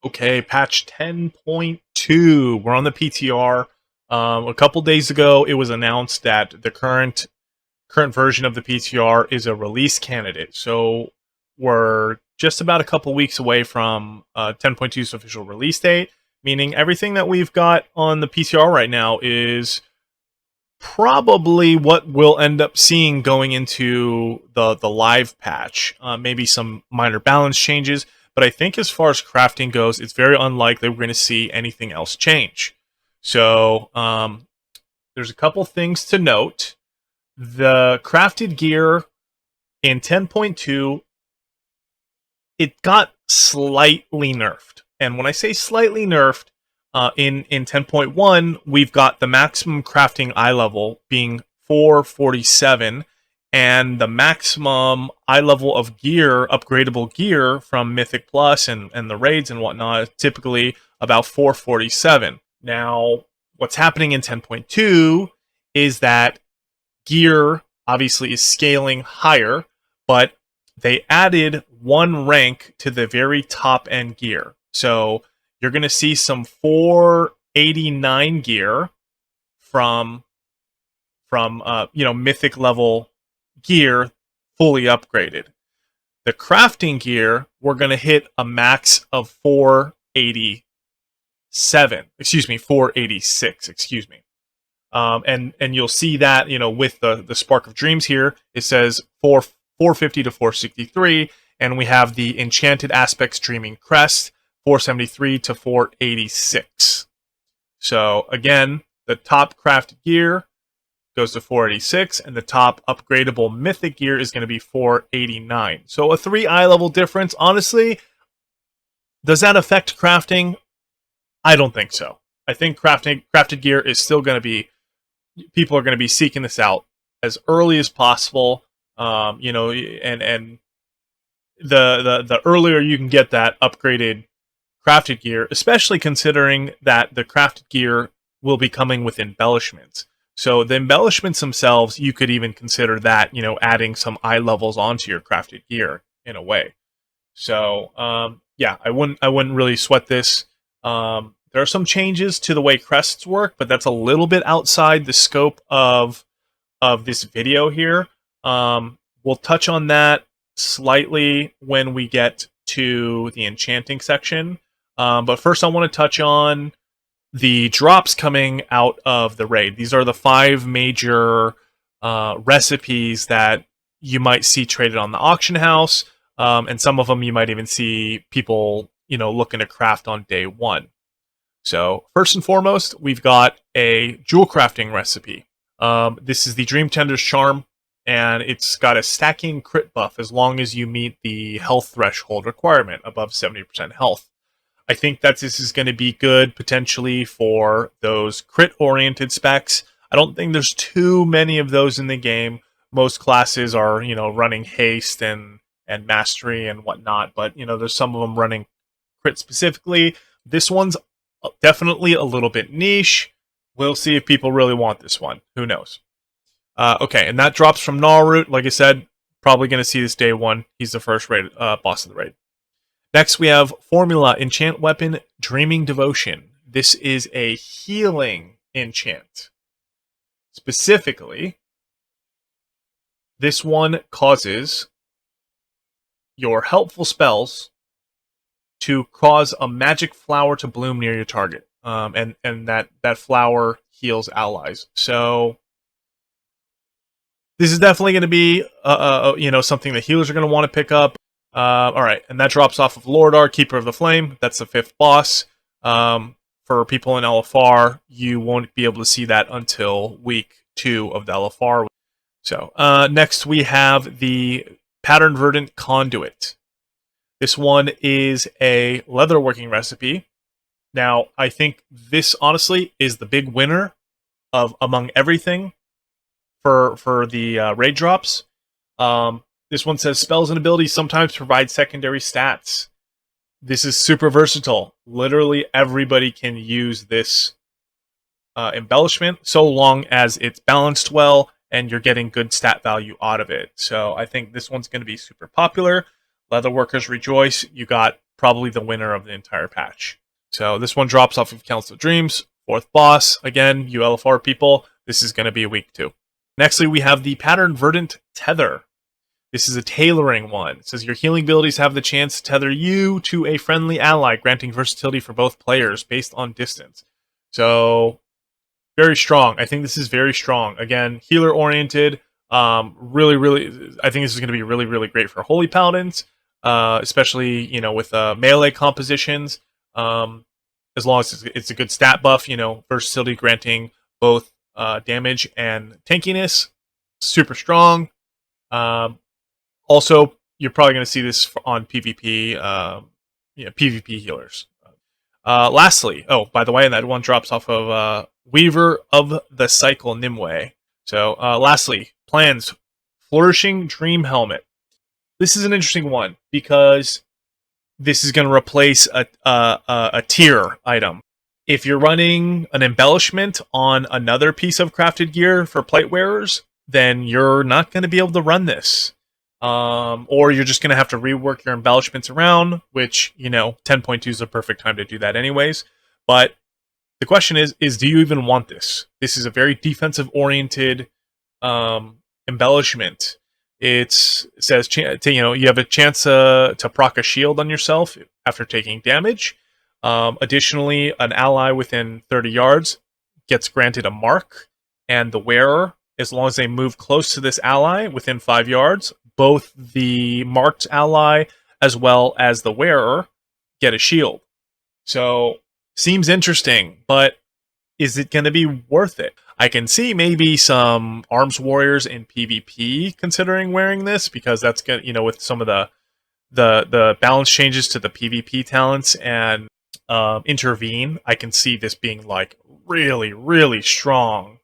Okay, patch 10.2. We're on the PTR. A couple days ago, it was announced that the current version of the PTR is a release candidate. So we're just about a couple weeks away from 10.2's official release date, meaning everything that we've got on the PTR right now is probably what we'll end up seeing going into the live patch. Maybe some minor balance changes, but I think as far as crafting goes, it's very unlikely we're going to see anything else change. So there's a couple things to note. The crafted gear in 10.2, it got slightly nerfed. And when I say slightly nerfed, in 10.1, we've got the maximum crafting eye level being 447, and the maximum eye level of gear, upgradable gear from Mythic Plus and the raids and whatnot, is typically about 447. Now, what's happening in 10.2 is that gear obviously is scaling higher, but they added one rank to the very top end gear. So you're going to see some 489 gear from mythic level gear fully upgraded. The crafting gear, we're going to hit a max of 486, excuse me. And you'll see that, with the Spark of Dreams here, it says 450 to 463, and we have the Enchanted Aspects Dreaming Crest, 473 to 486. So again, the top crafted gear goes to 486, and the top upgradable mythic gear is going to be 489. So a 3 eye level difference. Honestly, does that affect crafting? I don't think so. I think crafted gear is still going to be, people are going to be seeking this out as early as possible. And the earlier you can get that upgraded crafted gear, especially considering that the crafted gear will be coming with embellishments. So the embellishments themselves, you could even consider that, adding some eye levels onto your crafted gear in a way. So yeah, I wouldn't really sweat this. There are some changes to the way crests work, but that's a little bit outside the scope of this video here. We'll touch on that slightly when we get to the enchanting section. But first I want to touch on the drops coming out of the raid. These are the 5 major recipes that you might see traded on the auction house, and some of them you might even see people, looking to craft on day 1. So first and foremost, we've got a jewel crafting recipe. This is the Dream Tender's Charm, and it's got a stacking crit buff as long as you meet the health threshold requirement above 70% health. I think that this is going to be good potentially for those crit-oriented specs. I don't think there's too many of those in the game. Most classes are, running haste and mastery and whatnot, but there's some of them running crit specifically. This one's definitely a little bit niche. We'll see if people really want this one. Who knows? Okay, and that drops from Gnawroot. Like I said, probably going to see this day 1. He's the first raid, boss of the raid. Next, we have Formula Enchant Weapon Dreaming Devotion. This is a healing enchant. Specifically, this one causes your helpful spells to cause a magic flower to bloom near your target. And that flower heals allies. So this is definitely going to be something that healers are going to want to pick up. Alright, and that drops off of Lordar, Keeper of the Flame. That's the 5th boss. For people in LFR, you won't be able to see that until week 2 of the LFR. So, next we have the Pattern Verdant Conduit. This one is a leatherworking recipe. Now, I think this, honestly, is the big winner of among everything for the raid drops. This one says, spells and abilities sometimes provide secondary stats. This is super versatile. Literally everybody can use this embellishment, so long as it's balanced well and you're getting good stat value out of it. So I think this one's going to be super popular. Leatherworkers rejoice. You got probably the winner of the entire patch. So this one drops off of Council of Dreams. 4th boss. Again, you LFR people, this is going to be a week 2. Nextly, we have the Pattern Verdant Tether. This is a tailoring one. It says your healing abilities have the chance to tether you to a friendly ally, granting versatility for both players based on distance. So, very strong. I think this is very strong. Again, healer oriented. Really, I think this is going to be really, really great for Holy Paladins, especially with melee compositions. As long as it's a good stat buff, versatility granting both damage and tankiness. Super strong. Also, you're probably going to see this on PvP, PvP healers. Lastly, by the way, that one drops off of Weaver of the Cycle Nimue. So, lastly, plans. Flourishing Dream Helmet. This is an interesting one because this is going to replace a tier item. If you're running an embellishment on another piece of crafted gear for plate wearers, then you're not going to be able to run this. Or you're just going to have to rework your embellishments around, which, 10.2 is the perfect time to do that anyways. But the question is do you even want this? This is a very defensive-oriented embellishment. It says, you have a chance to proc a shield on yourself after taking damage. Additionally, an ally within 30 yards gets granted a mark, and the wearer, as long as they move close to this ally within 5 yards, both the marked ally as well as the wearer get a shield. So, seems interesting, but is it going to be worth it? I can see maybe some arms warriors in PvP considering wearing this, because that's going to, with some of the balance changes to the PvP talents and intervene, I can see this being like really, really strong.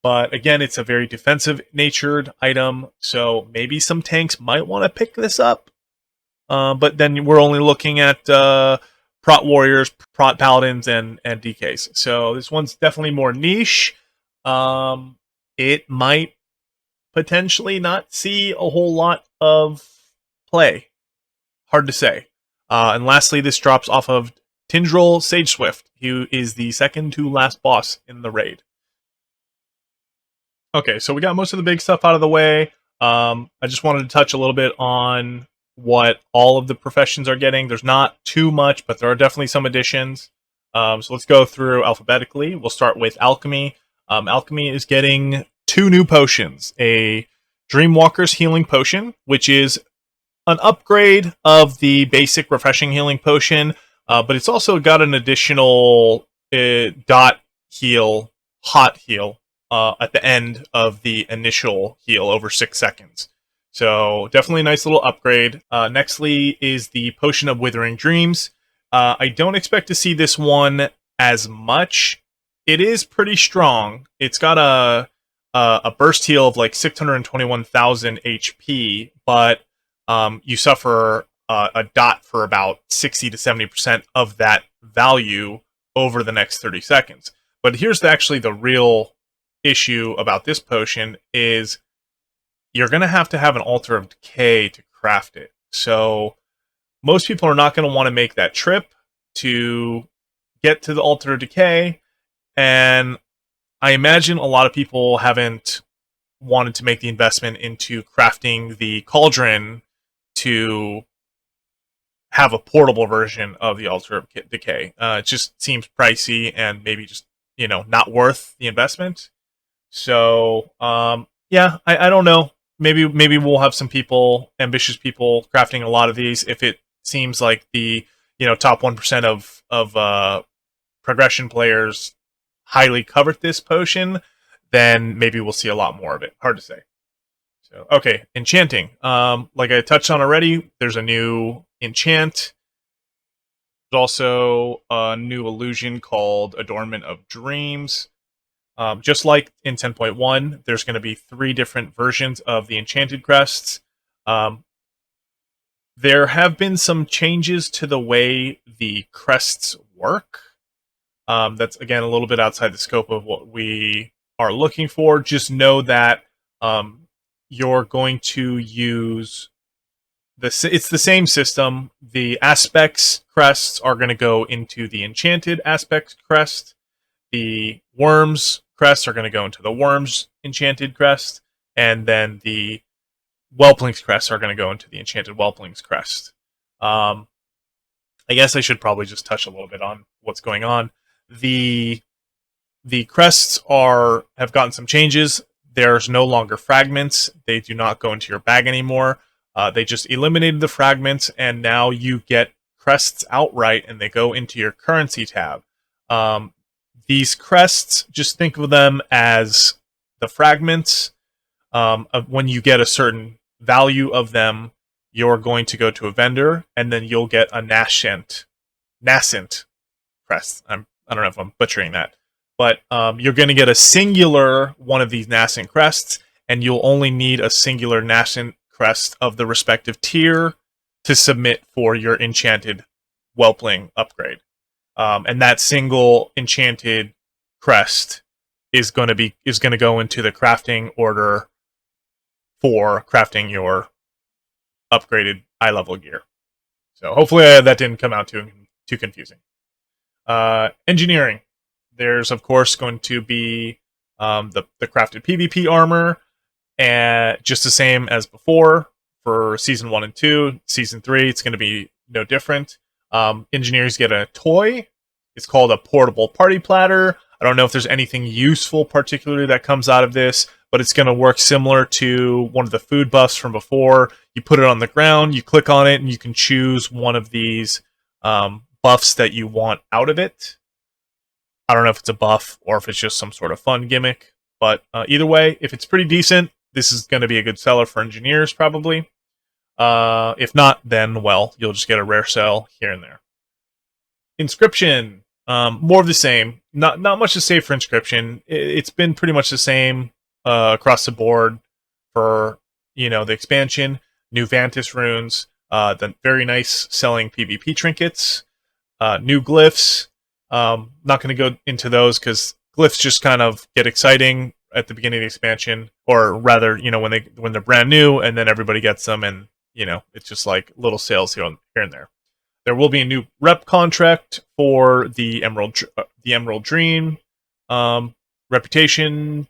But again, it's a very defensive-natured item, so maybe some tanks might want to pick this up. But then we're only looking at prot warriors, prot paladins, and DKs. So this one's definitely more niche. It might potentially not see a whole lot of play. Hard to say. And lastly, this drops off of Tindril Sageswift, who is the second to last boss in the raid. Okay, so we got most of the big stuff out of the way. I just wanted to touch a little bit on what all of the professions are getting. There's not too much, but there are definitely some additions. So let's go through alphabetically. We'll start with Alchemy. Alchemy is getting 2 new potions. A Dreamwalker's Healing Potion, which is an upgrade of the basic Refreshing Healing Potion, but it's also got an additional dot heal, hot heal, at the end of the initial heal over 6 seconds. So definitely a nice little upgrade. Nextly is the Potion of Withering Dreams. I don't expect to see this one as much. It is pretty strong. It's got a burst heal of like 621,000 HP, but you suffer a dot for about 60 to 70% of that value over the next 30 seconds. But here's actually the real issue about this potion is you're going to have an Altar of Decay to craft it. So most people are not going to want to make that trip to get to the Altar of Decay, and I imagine a lot of people haven't wanted to make the investment into crafting the Cauldron to have a portable version of the Altar of Decay. It just seems pricey and maybe just, not worth the investment. So, yeah, I don't know. Maybe we'll have some ambitious people crafting a lot of these. If it seems like the, top 1% of progression players highly covet this potion, then maybe we'll see a lot more of it. Hard to say. So, okay, enchanting. Like I touched on already, there's a new enchant. There's also a new illusion called Adornment of Dreams. Just like in 10.1, there's going to be 3 different versions of the enchanted crests. There have been some changes to the way the crests work. That's, again, a little bit outside the scope of what we are looking for. Just know that you're going to use it's the same system. The aspects crests are going to go into the enchanted aspects crest. The worms crests are going to go into the worms enchanted crest, and then the whelplings crests are going to go into the enchanted whelplings crest. I guess I should probably just touch a little bit on what's going on. The crests have gotten some changes. There's no longer fragments. They do not go into your bag anymore. They just eliminated the fragments, and now you get crests outright, and they go into your currency tab. These crests, just think of them as the fragments. When you get a certain value of them, you're going to go to a vendor, and then you'll get a nascent crest. I don't know if I'm butchering that, but you're going to get a singular one of these nascent crests, and you'll only need a singular nascent crest of the respective tier to submit for your enchanted whelpling upgrade. And that single enchanted crest is going to go into the crafting order for crafting your upgraded eye level gear. So hopefully that didn't come out too confusing. Engineering. There's of course going to be the crafted PvP armor, and just the same as before for season 1 and 2. Season 3, it's going to be no different. Engineers get a toy. It's called a portable party platter. I don't know if there's anything useful particularly that comes out of this, but it's going to work similar to one of the food buffs from before. You put it on the ground, you click on it, and you can choose one of these buffs that you want out of it. I don't know if it's a buff or if it's just some sort of fun gimmick, but either way, if it's pretty decent, this is going to be a good seller for engineers probably. If not, then, well, you'll just get a rare sell here and there. Inscription. More of the same. Not much to say for Inscription. It's been pretty much the same across the board for the expansion. New Vantis runes, the very nice selling PvP trinkets, new glyphs. Not going to go into those because glyphs just kind of get exciting at the beginning of the expansion, or rather, when they're brand new, and then everybody gets them, and it's just like little sales here and there. There will be a new rep contract for the Emerald Dream reputation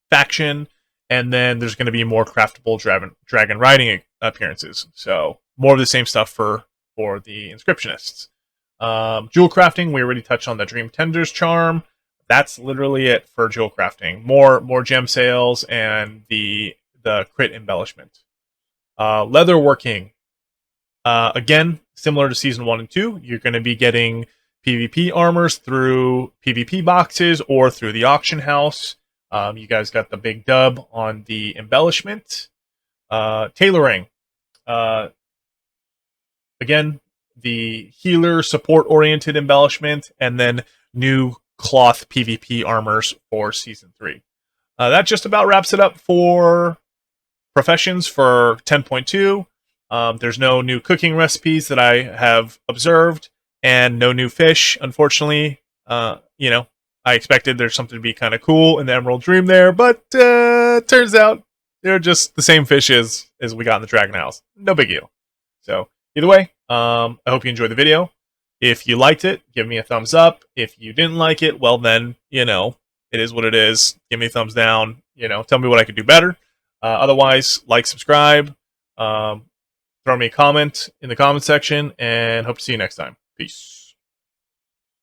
faction, and then there's going to be more craftable dragon riding appearances. So more of the same stuff for the Inscriptionists. Jewel crafting, we already touched on the Dream Tender's charm. That's literally it for jewel crafting. More gem sales and the crit embellishment. Leatherworking. Again, similar to season 1 and 2, you're going to be getting PvP armors through PvP boxes or through the auction house. You guys got the big dub on the embellishment. Tailoring. Again, the healer support oriented embellishment, and then new cloth PvP armors for season 3. That just about wraps it up for professions for 10.2. There's no new cooking recipes that I have observed, and no new fish, unfortunately. I expected there's something to be kind of cool in the Emerald Dream there, but turns out they're just the same fish as we got in the Dragon House. No big deal. So either way, I hope you enjoyed the video. If you liked it, give me a thumbs up. If you didn't like it, well then, it is what it is. Give me a thumbs down. Tell me what I could do better. Otherwise, like, subscribe, throw me a comment in the comment section, and hope to see you next time. Peace.